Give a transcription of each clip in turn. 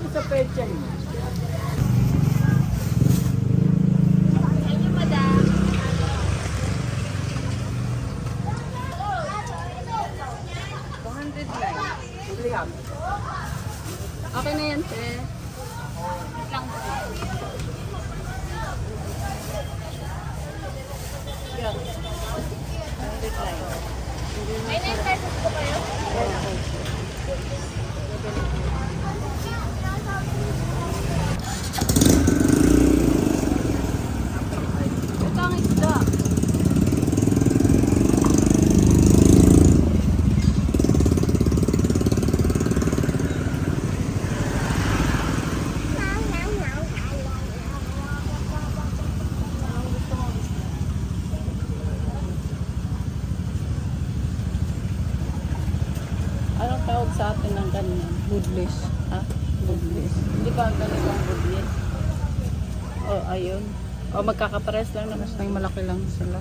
Sa pecha mo. Ayun, madam. Lihat. Okay na yan, te. Lang po. Yan. 100 lang. May 9 pesos po kayo? Ito ang isda. Anong tawag sa atin ng ganyan? Woodless. Ha? Woodless. Hindi ba ganito ang woodless? Oh, ayun. O, magkakapares lang naman. Basta yung malaki lang sila.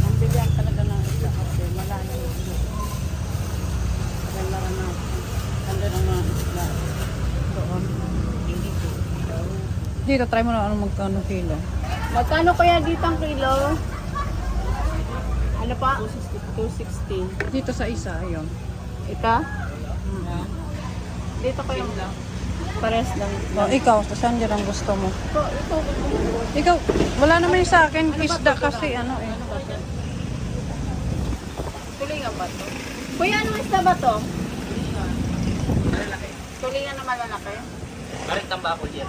Ang bigyan talaga ng isda kasi malayo yung isda. Kaya maranasan. Ganda ng mga isda. Doon. Dito, try mo na anong magkano kilo. Magkano kaya dito ang kilo? Ano pa? 260. Dito sa isa, ayun. Ito? Dito kayo lang. Pares lang. Oh, ikaw, saan dyan ang gusto mo? Ito. Ikaw, wala naman yung sa akin, isda kasi ano eh. Tulingan ba to? Kuya, anong isda ba to? Tulingan na malalaki? Marik tambako dyan.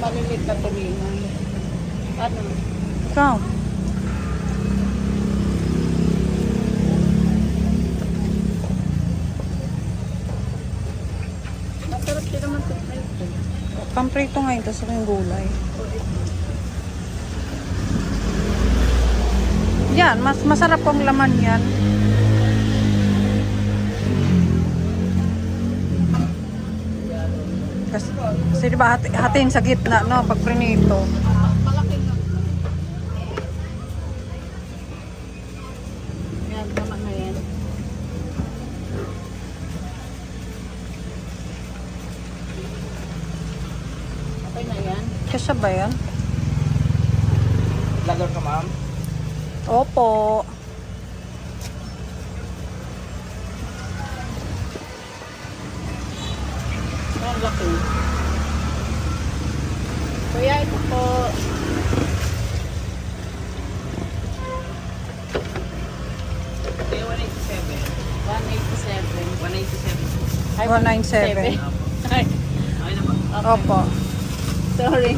Malilit na tulingan. Ano? Ikaw, Masarap din naman ito. pamprito ngayon, tapos yung gulay. Yan, masarap pong laman yan. Kasi diba hatiin sa gitna, no? Pag prinito. Malaki na. Yan, tama na yan. Okay na yan. Kasya ba yan? Lagar ka, ma'am? Opo. malaki. Kuya, ito po. 187. 187. Ay, 197. Ay, Okay na ba? Opo. sorry.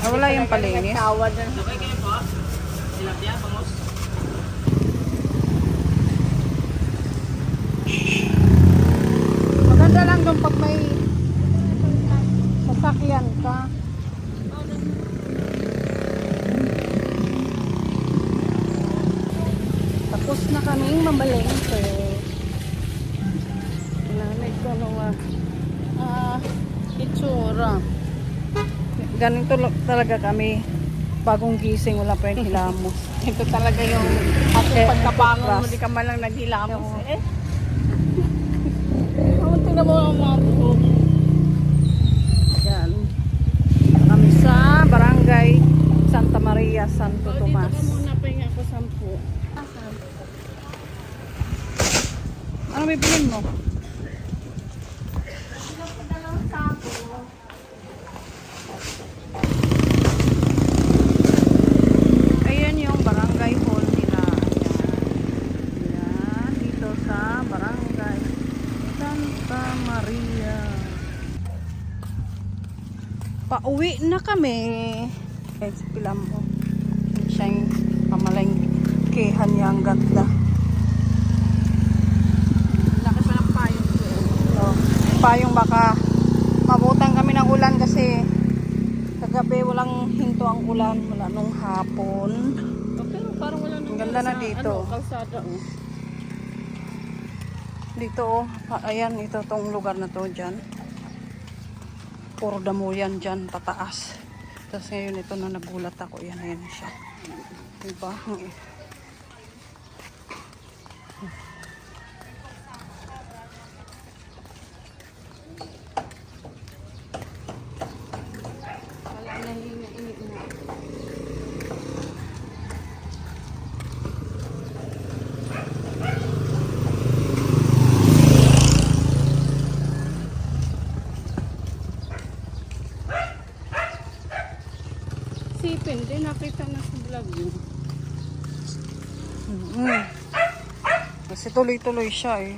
Wala yung palinis. Nagtawad na. Okay kayo po? Tilapia, bangus. Maganda lang doon pag may sasakyan ka. Tapos na kaming mamalengke. Nanay ko itsura. Ganito talaga kami. Bagong gising, wala pa yung hilamos. Ito talaga yung ating pagkabangon mo, di ka man lang naghilamos eh. Ang tingnan mo ang mga buhok. Yan. Kami sa Barangay Santa Maria, Santo Tomas. Dito ka muna, pahinga ko 10. Ano bibilin mo? Ayan yung barangay hall nila. Ayan. Ayan. Dito sa Barangay Santa Maria. Pauwi na kami. Guys, pilam mo. Siya yung pamalengkehan niya. Ang ganda. Laki pa ng payong ko. So, payong baka mabutan kami ng ulan kasi kagabi walang hinto ang ulan. Wala nung hapon. Pero parang wala nang Ang ganda na dito. Kalsada oh. Dito oh, ayan, ito tong lugar na to dyan. Puro damo yan dyan, pataas. Tapos ngayon ito na nagulat ako, yan, ayan siya. Diba? Wala na hinihingi. Sipin, din nakita na sa vlog yun. Kasi tuloy-tuloy siya eh.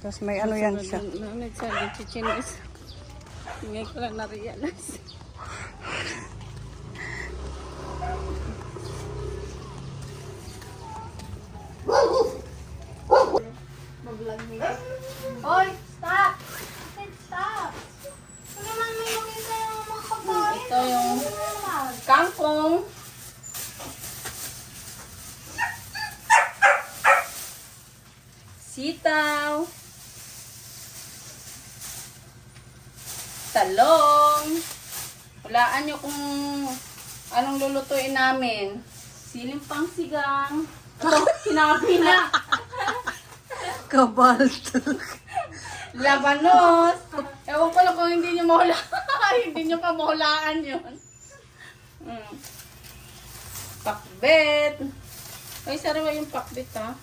Tapos may ano yan siya. Nagsabi si Chinis. Ngayon ko lang na-realize. Hoy, stop! Stop! Ano naman may makita yung mga pagkain? Ito yung kangkong. Sitaw. Talong. Hulaan nyo kung anong lulutuin namin. Siling pang sigang. Ito, sinabi na. Kabaltok. Labanos. Ewan ko lang kung hindi nyo mahulaan. Hindi nyo pa mahulaan yun. Pakbet. Ay, sariwa yung pakbet ha.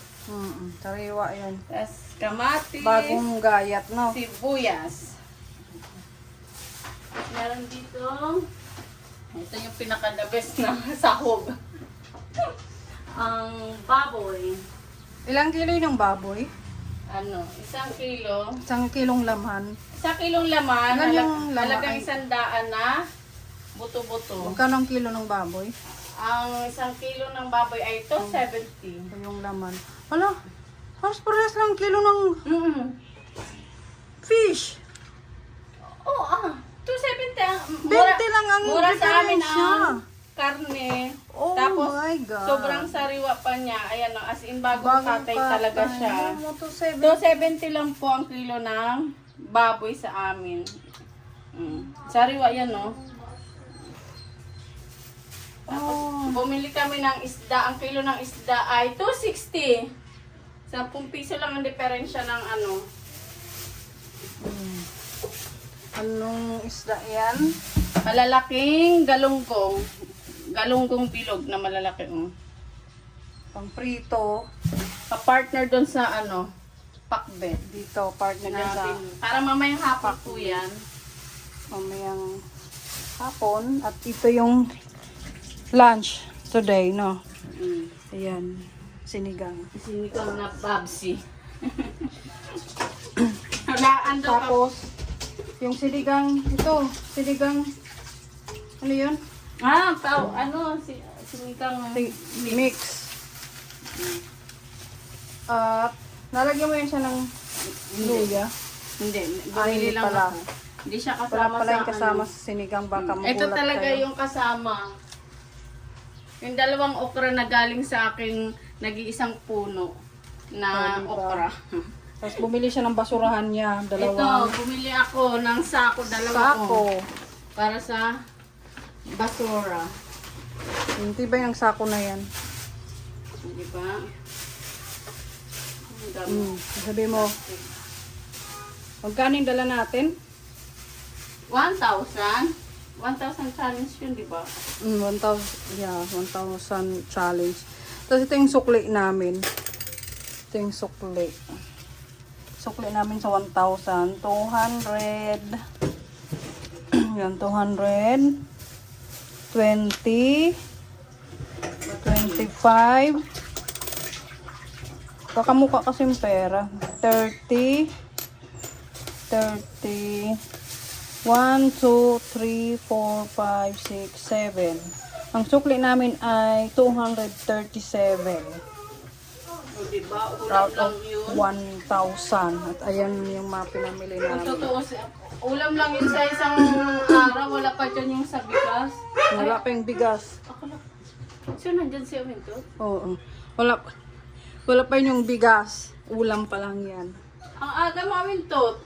Sariwa yan. Tapos kamatis. Bagong gayat, no? Sibuyas. Meron dito. Ito yung pinaka-the best na sahog. Ang baboy. Ilang kilo yung baboy? Ano, 1 kilo. 1 kilong laman. 1 kilong laman. Ilan yung laman? Halagang Ay. 100 na buto-buto. Magkano ang kilo ng baboy? Ang 1 kilo ng baboy ay ito, 70. Ito yung laman. Hala, halos parehas lang kilo ng fish. Oo, 270 ang 20 lang ang mura sa amin diferensya. ang karne. Oh Tapos, my God. sobrang sariwa pa niya. Ayan, as in bagong Bagong katay talaga patay. siya. Ano mo to, 7? 270 lang po ang kilo ng baboy sa amin. Sariwa yan, no? Tapos, bumili kami ng isda. Ang kilo ng isda ay 260. 10 piso lang ang diferensya ng ano. Anong isda yan? Malalaking galunggong. Galunggong bilog na malalaki. Pang prito. Ka-partner doon sa ano, pakbet. Dito, part na dyan sa Para mamayang hapon po yan. mamayang hapon. At ito yung lunch today, no? Ayan, sinigang. Sinigang na babsi. Halaan daw ka. Tapos, yung sinigang, sinigang, ano yun? Sinigang Mix. At, nalagyan mo yun siya ng luya. Hindi, Ay, bumili hindi lang pala. ako. Hindi siya Wala kasama pala yung sa kasama ano. sa sinigang, baka magulat Ito talaga kayo. yung kasama. Yung dalawang okra na galing sa aking nag-iisang puno na Oh, diba? okra. Tapos bumili siya ng basurahan niya, Ito, dalawang bumili ako ng sako, dalawa sako. para sa basura. Yung tibay ng sako na yan. Di ba? Ang dami. Sabi mo, magkano yung dala natin? 1,000? 1,000 challenge yun, di ba? 1,000, yeah, 1,000 challenge. Tapos ito yung sukli namin. Ito yung sukli. Sukli namin sa 1,000. 200. Yan, 200. 20. 25. Kakamukha kasi yung pera. 30. 30. 1, 2, 3, 4, 5, 6, 7. Ang sukli namin ay 237. O, di ba? Ulam Out lang of yun. 1,000. At ayan yung mga pinamili Kung namin. totoo, ulam lang yun sa isang araw. Wala pa dyan yung sa bigas. Wala pa yung bigas. Akala. So, nandyan si Aminto? Oo. Wala pa yung bigas. Ulam pa lang yan. Ang aga mo, Aminto.